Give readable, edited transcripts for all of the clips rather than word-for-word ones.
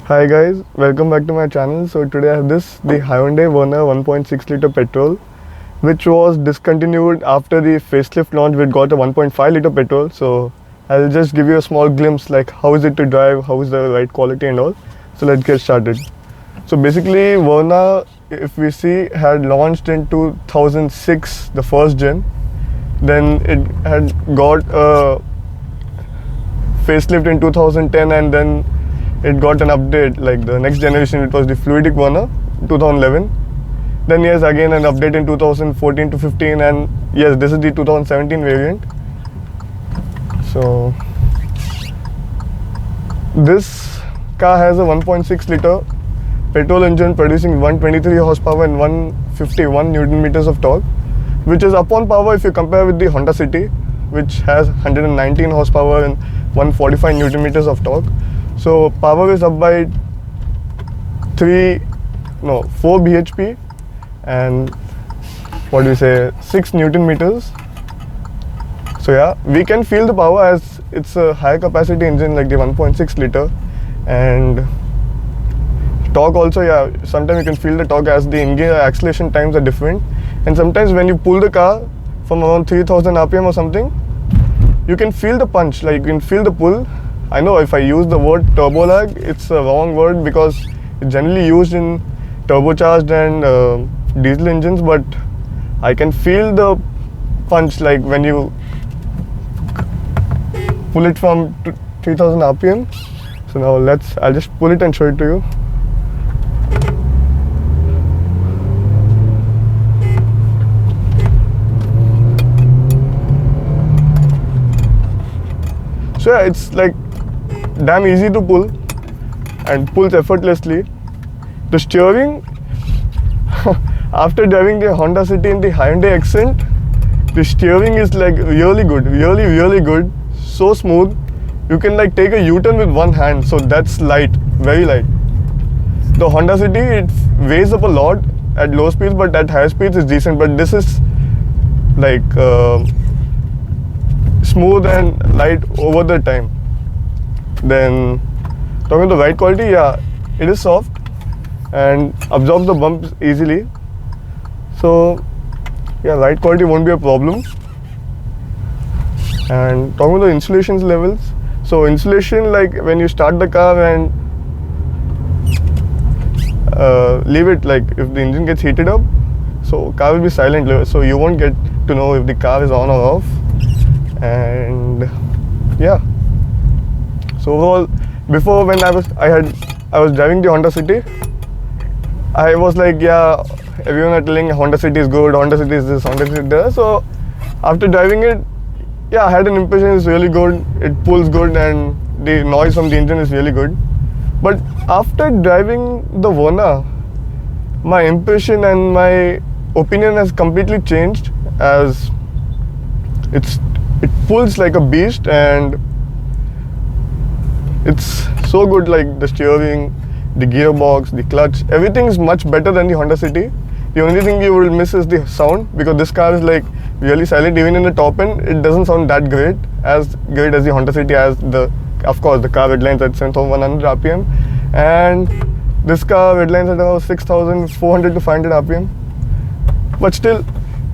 Hi guys, welcome back to my channel. So today I have the Hyundai Verna 1.6 liter petrol, which was discontinued after the facelift launch. We got a 1.5 liter petrol. So I'll just give you a small glimpse like how is it to drive, how is the ride quality and all. So let's get started. So basically Verna, if we see, had launched in 2006, the first gen. Then it had got a facelift in 2010, and then it got an update like the next generation. It was the Fluidic Verna 2011. Then yes, again an update in 2014 to 15, and yes, this is the 2017 variant. So this car has a 1.6 liter petrol engine producing 123 horsepower and 151 Newton meters of torque, which is up on power if you compare with the Honda City, which has 119 horsepower and 145 Newton meters of torque. So power is up by 4 bhp and 6 Newton meters. So yeah, we can feel the power as it's a high capacity engine like the 1.6 liter, and torque also, yeah, sometimes you can feel the torque as the in-gear acceleration times are different, and sometimes when you pull the car from around 3000 rpm or something, you can feel the punch, like you can feel the pull. I know if I use the word turbo lag, it's a wrong word because it's generally used in turbocharged and diesel engines, but I can feel the punch like when you pull it from 3000 rpm. So now I'll just pull it and show it to you. So yeah, it's like damn easy to pull and pulls effortlessly. The steering, after driving the Honda City in the Hyundai Accent, the steering is like really good, really good, so smooth. You can like take a U-turn with one hand, so that's light, very light. The Honda City, it weighs up a lot at low speeds, but at high speeds it's decent. But this is like smooth and light over the time. Then talking about the ride quality, yeah, it is soft and absorbs the bumps easily. So yeah, ride quality won't be a problem. And talking about the insulation levels, so insulation, like when you start the car and leave it, like if the engine gets heated up, so car will be silent, so you won't get to know if the car is on or off. And yeah, so overall, before when I was driving the Honda City, I was like, yeah, everyone are telling Honda City is good, Honda City is this, Honda City is that. So after driving it, yeah, I had an impression it's really good, it pulls good, and the noise from the engine is really good. But after driving the Verna, my impression and my opinion has completely changed, as it pulls like a beast, and it's so good, like the steering, the gearbox, the clutch, everything is much better than the Honda City. The only thing you will miss is the sound, because this car is like really silent. Even in the top end, it doesn't sound that great as the Honda City, as of course the car redlines at 7100 rpm, and this car redlines at around 6400 to 500 rpm. But still,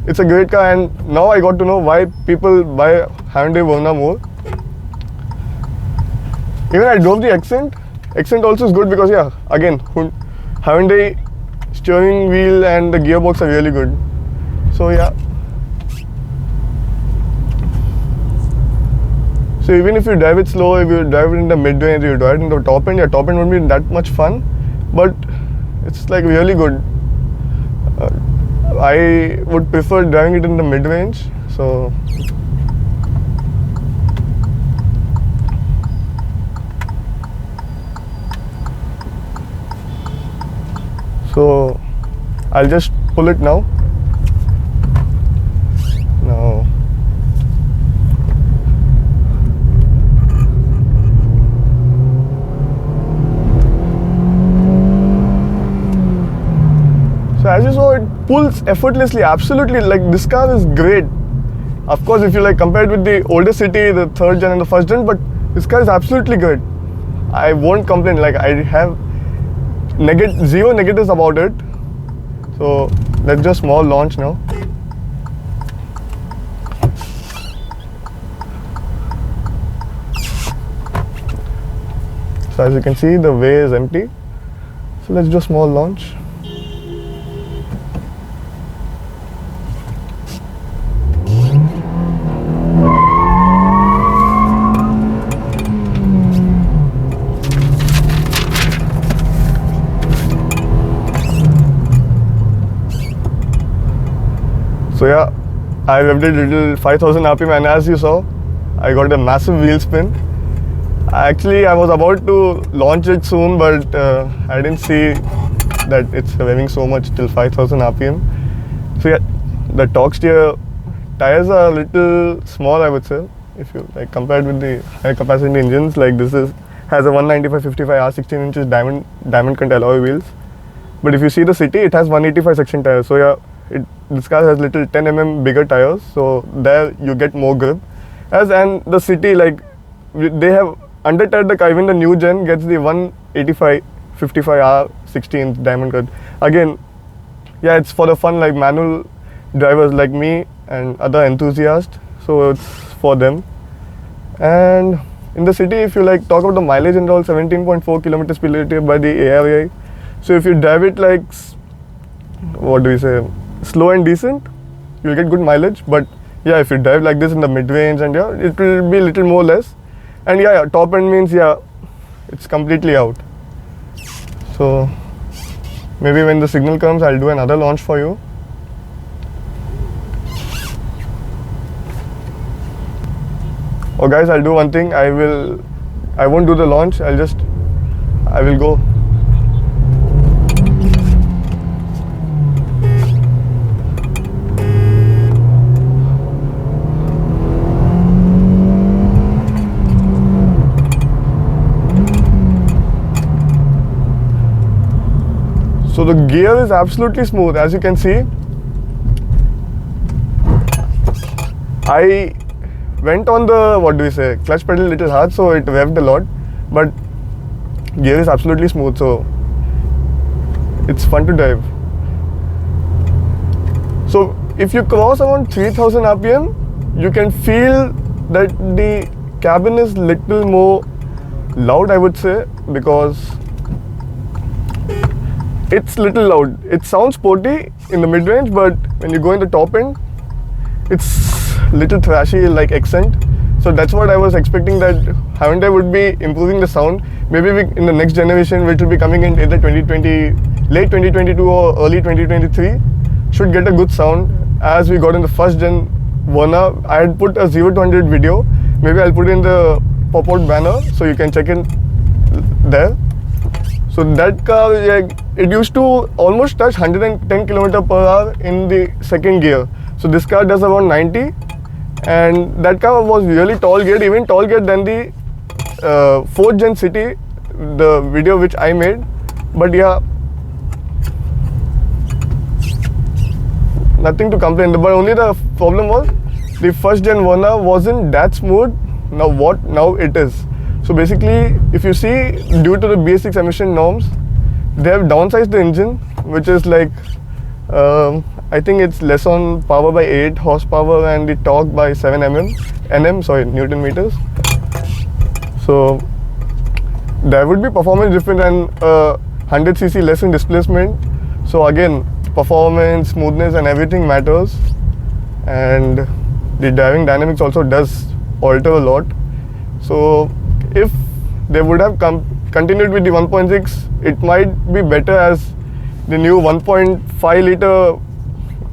it's a great car, and now I got to know why people buy Hyundai Verna more. Even I drove the Accent. Accent also is good because, yeah, again, Hyundai steering wheel and the gearbox are really good. So yeah. So even if you drive it slow, if you drive it in the mid-range, you drive it in the top end, your top end won't be that much fun, but it's like really good. I would prefer driving it in the mid-range. So I'll just pull it now. So as you saw, it pulls effortlessly, absolutely. Like this car is great. Of course, if you like compare it with the older City, the third gen and the first gen, but this car is absolutely great. I won't complain. Like I have zero negatives about it. So let's just small launch now. So as you can see, the way is empty. So let's just small launch. So yeah, I revved it little 5000 RPM, and as you saw, I got a massive wheel spin. Actually, I was about to launch it soon, but I didn't see that it's revving so much till 5000 RPM. So yeah, the torque steer tires are a little small, I would say, if you like compared with the high capacity engines. Like this has a 195/55 R16 inches diamond cut alloy wheels. But if you see the City, it has 185 section tires. So yeah, this car has little 10 mm bigger tires. So there you get more grip. And the City, like they have under-tied the car. Even the new gen gets the 185/55 R16 diamond cut. Again, yeah, it's for the fun, like manual drivers like me and other enthusiasts. So it's for them. And in the City, if you like talk about the mileage and all, 17.4 kilometers per liter by the ARAI. So if you drive it like, what do we say, slow and decent, you'll get good mileage. But yeah, if you drive like this in the mid-range, and yeah, it will be a little more less. And yeah, top end means yeah, it's completely out. So maybe when the signal comes, I'll do another launch for you. Oh guys, I'll do one thing. I won't do the launch. I will go. So the gear is absolutely smooth, as you can see. I went on the, what do we say, clutch pedal a little hard, so it revved a lot, but gear is absolutely smooth, so it's fun to drive. So if you cross around 3000 RPM, you can feel that the cabin is little more loud, I would say, because it's little loud. It sounds sporty in the mid-range, but when you go in the top end, it's little thrashy, like accent. So that's what I was expecting, that Hyundai would be improving the sound. Maybe in the next generation, which will be coming in either late 2022 or early 2023, should get a good sound as we got in the first gen Verna. I had put a 0 to 100 video. Maybe I'll put in the pop-out banner so you can check it there. So that car, it used to almost touch 110 km/h in the second gear. So this car does around 90, and that car was really tall geared, even tall geared than the 4th gen City, the video which I made. But yeah, nothing to complain. But only the problem was the first gen Verna wasn't that smooth. Now it is. So basically, if you see, due to the BS6 emission norms, they have downsized the engine, which is like, I think it's less on power by 8 horsepower and the torque by 7 Newton meters. So there would be performance difference and 100cc less in displacement. So again, performance, smoothness and everything matters. And the driving dynamics also does alter a lot. So if they would have continued with the 1.6, it might be better, as the new 1.5 liter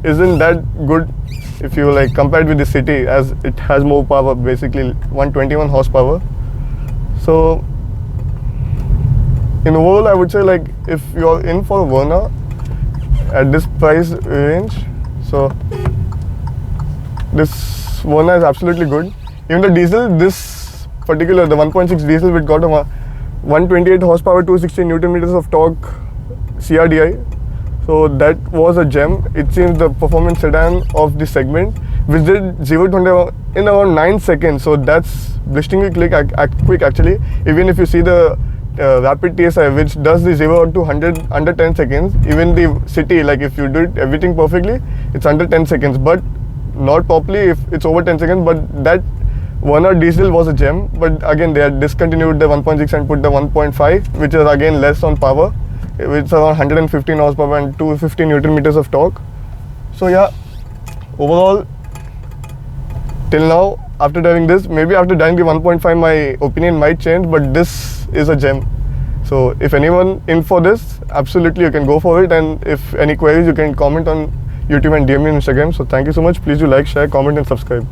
isn't that good if you like compared with the City, as it has more power, basically 121 horsepower. So in overall, I would say, like, if you're in for a Verna at this price range, so this Verna is absolutely good. Even the diesel, this particular, the 1.6 diesel, which got a 128 horsepower, 260 Newton meters of torque CRDI. So that was a gem. It seems the performance sedan of the segment, which did 0 to 100 in around 9 seconds. So that's blisteringly quick actually. Even if you see the rapid TSI, which does the 0 to 100 under 10 seconds. Even the city, like if you do it everything perfectly, it's under 10 seconds. But not properly if it's over 10 seconds. But that 1R diesel was a gem. But again, they had discontinued the 1.6 and put the 1.5, which is again less on power. It's around 115 horsepower and 250 Newton meters of torque. So yeah, overall, till now, after driving this, maybe after driving the 1.5, my opinion might change, but this is a gem. So if anyone in for this, absolutely you can go for it. And if any queries, you can comment on YouTube and DM me on Instagram. So thank you so much. Please do like, share, comment and subscribe.